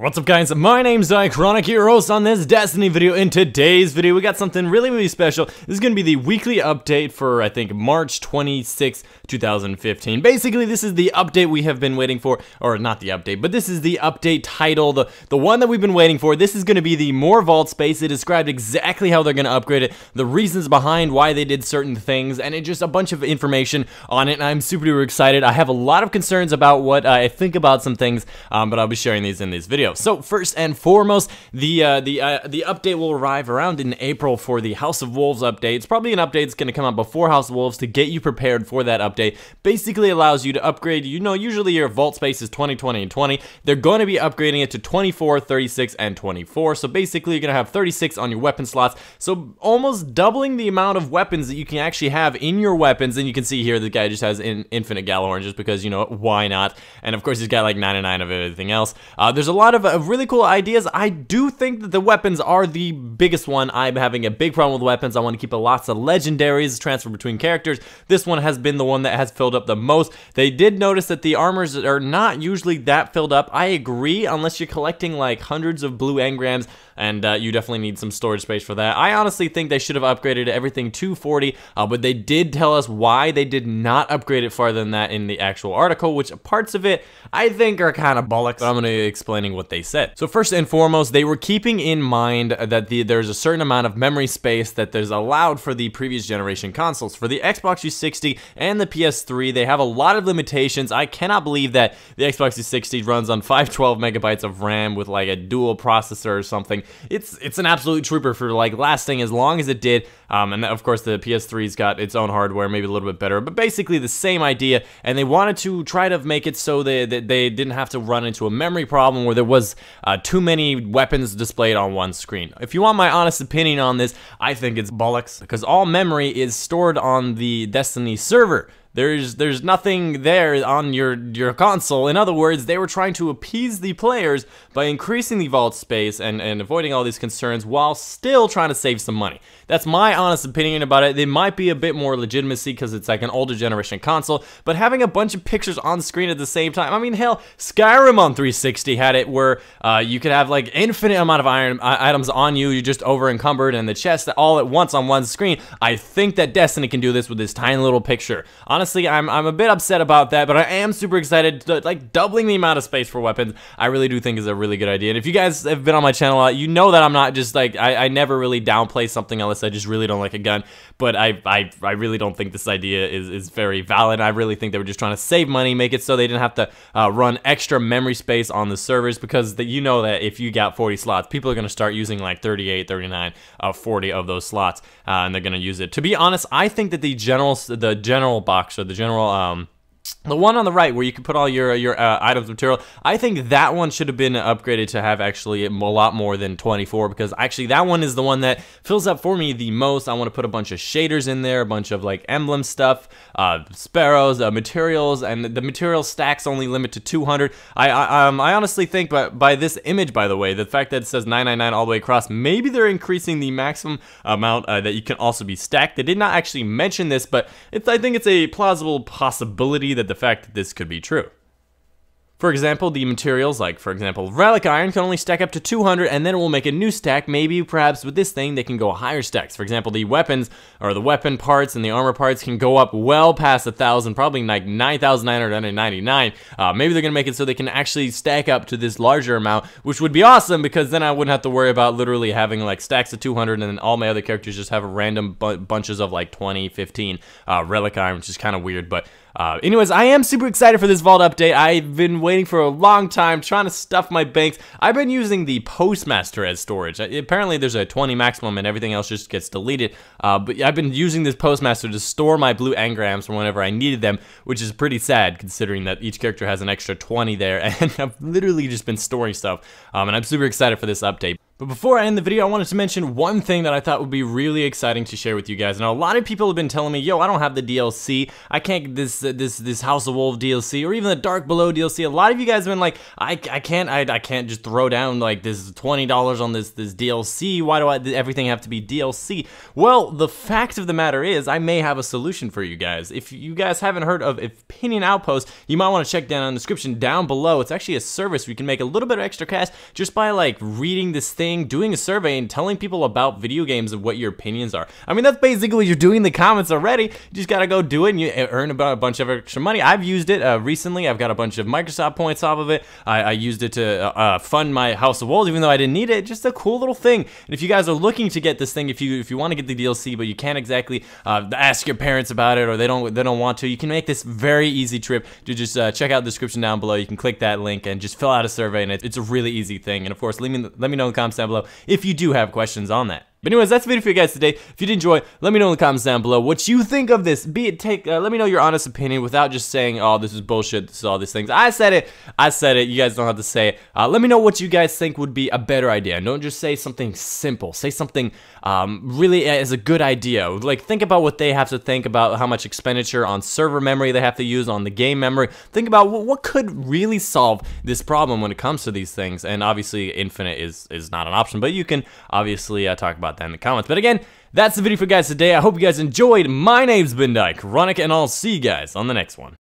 What's up guys, my name's Icronic, your host on this Destiny video. In today's video, we got something really special. This is going to be the weekly update for, I think, March 26, 2015. Basically, this is the update we have been waiting for, or not the update, but this is the update title, the one that we've been waiting for. This is going to be the more vault space. It described exactly how they're going to upgrade it, the reasons behind why they did certain things, and it just a bunch of information on it, and I'm super excited. I have a lot of concerns about what I think about some things, but I'll be sharing these in this video. So first and foremost, the update will arrive around in April for the House of Wolves update. It's probably an update that's going to come out before House of Wolves to get you prepared for that update. Basically allows you to upgrade, you know, usually your vault space is 20, 20, and 20. They're going to be upgrading it to 24, 36, and 24. So basically you're going to have 36 on your weapon slots. So almost doubling the amount of weapons that you can actually have in your weapons. And you can see here the guy just has infinite Gallahorn just because, you know, why not? And of course he's got like 99 of everything else. There's a lot of really cool ideas. I do think that the weapons are the biggest one. I'm having a big problem with weapons. I want to keep lots of legendaries transfer between characters. This one has been the one that has filled up the most. They did notice that the armors are not usually that filled up. I agree, unless you're collecting like hundreds of blue engrams, and you definitely need some storage space for that. I honestly think they should have upgraded everything to 40, but they did tell us why they did not upgrade it farther than that in the actual article, which parts of it I think are kind of bollocks, but I'm going to be explaining what they said. So first and foremost, they were keeping in mind that there's a certain amount of memory space that there's allowed for the previous generation consoles. For the Xbox 360 and the PS3, they have a lot of limitations. I cannot believe that the Xbox 360 runs on 512 megabytes of RAM with like a dual processor or something. It's an absolute trooper for like lasting as long as it did, and of course the PS3's got its own hardware, maybe a little bit better, but basically the same idea. And they wanted to try to make it so that they didn't have to run into a memory problem where there was too many weapons displayed on one screen. If you want my honest opinion on this, I think it's bollocks, because all memory is stored on the Destiny server. There's nothing there on your console. In other words, they were trying to appease the players by increasing the vault space and avoiding all these concerns while still trying to save some money. That's my honest opinion about it. It might be a bit more legitimacy because it's like an older generation console, but having a bunch of pictures on screen at the same time, I mean, hell, Skyrim on 360 had it where you could have like infinite amount of items on you, you're just over encumbered, and the chest all at once on one screen. I think that Destiny can do this with this tiny little picture. Honestly, I'm a bit upset about that, but I am super excited. Like, doubling the amount of space for weapons, I really do think is a really good idea. And if you guys have been on my channel a lot, you know that I'm not just like, I never really downplay something unless I just really don't like a gun. But I really don't think this idea is very valid. I really think they were just trying to save money, make it so they didn't have to run extra memory space on the servers, because you know that if you got 40 slots, people are going to start using like 38, 39, 40 of those slots, and they're going to use it. To be honest, I think that the general box, or the general the one on the right where you can put all your items material, I think that one should have been upgraded to have actually a lot more than 24, because actually that one is the one that fills up for me the most. I want to put a bunch of shaders in there, a bunch of like emblem stuff, sparrows, materials, and the material stacks only limit to 200. I honestly think, but by this image, by the way, the fact that it says 999 all the way across, maybe they're increasing the maximum amount that you can also be stacked. They did not actually mention this, but I think it's a plausible possibility that the fact that this could be true. For example, the materials, like for example, relic iron can only stack up to 200, and then it will make a new stack. Maybe perhaps with this thing they can go higher stacks. For example, the weapons, or the weapon parts and the armor parts, can go up well past 1,000, probably like 9,999. Maybe they're gonna make it so they can actually stack up to this larger amount, which would be awesome, because then I wouldn't have to worry about literally having like stacks of 200 and then all my other characters just have random bunches of like 20, 15 relic iron, which is kind of weird. But anyways, I am super excited for this vault update. I've been waiting for a long time, trying to stuff my banks. I've been using the Postmaster as storage. Apparently there's a 20 maximum and everything else just gets deleted. But I've been using this Postmaster to store my blue engrams for whenever I needed them, which is pretty sad considering that each character has an extra 20 there, and I've literally just been storing stuff. And I'm super excited for this update. But before I end the video, I wanted to mention one thing that I thought would be really exciting to share with you guys. Now, a lot of people have been telling me, yo, I don't have the DLC. I can't get this House of Wolves DLC or even the Dark Below DLC. A lot of you guys have been like, I can't just throw down like this $20 on this DLC. Why do everything have to be DLC? Well, the fact of the matter is, I may have a solution for you guys. If you guys haven't heard of Opinion Outpost, you might want to check down in the description down below. It's actually a service where you can make a little bit of extra cash just by like reading this thing, doing a survey, and telling people about video games and what your opinions are. I mean, that's basically what you're doing in the comments already. You just gotta go do it and you earn about a bunch of extra money. I've used it recently. I've got a bunch of Microsoft points off of it. I used it to fund my House of Wolves, even though I didn't need it. Just a cool little thing. And if you guys are looking to get this thing, if you want to get the DLC but you can't exactly ask your parents about it, or they don't want to, you can make this very easy trip to just check out the description down below. You can click that link and just fill out a survey, and it's a really easy thing. And of course, let me know in the comments down below if you do have questions on that. But anyways, that's the video for you guys today. If you did enjoy, let me know in the comments down below what you think of this. Let me know your honest opinion without just saying, oh, this is bullshit, this is all these things. I said it, you guys don't have to say it. Let me know what you guys think would be a better idea. Don't just say something simple. Say something really as a good idea. Like, think about what they have to think about, how much expenditure on server memory they have to use, on the game memory. Think about what could really solve this problem when it comes to these things. And obviously, infinite is not an option, but you can obviously talk about that in the comments. But again, that's the video for you guys today. I hope you guys enjoyed. My name's been Ironic, and I'll see you guys on the next one.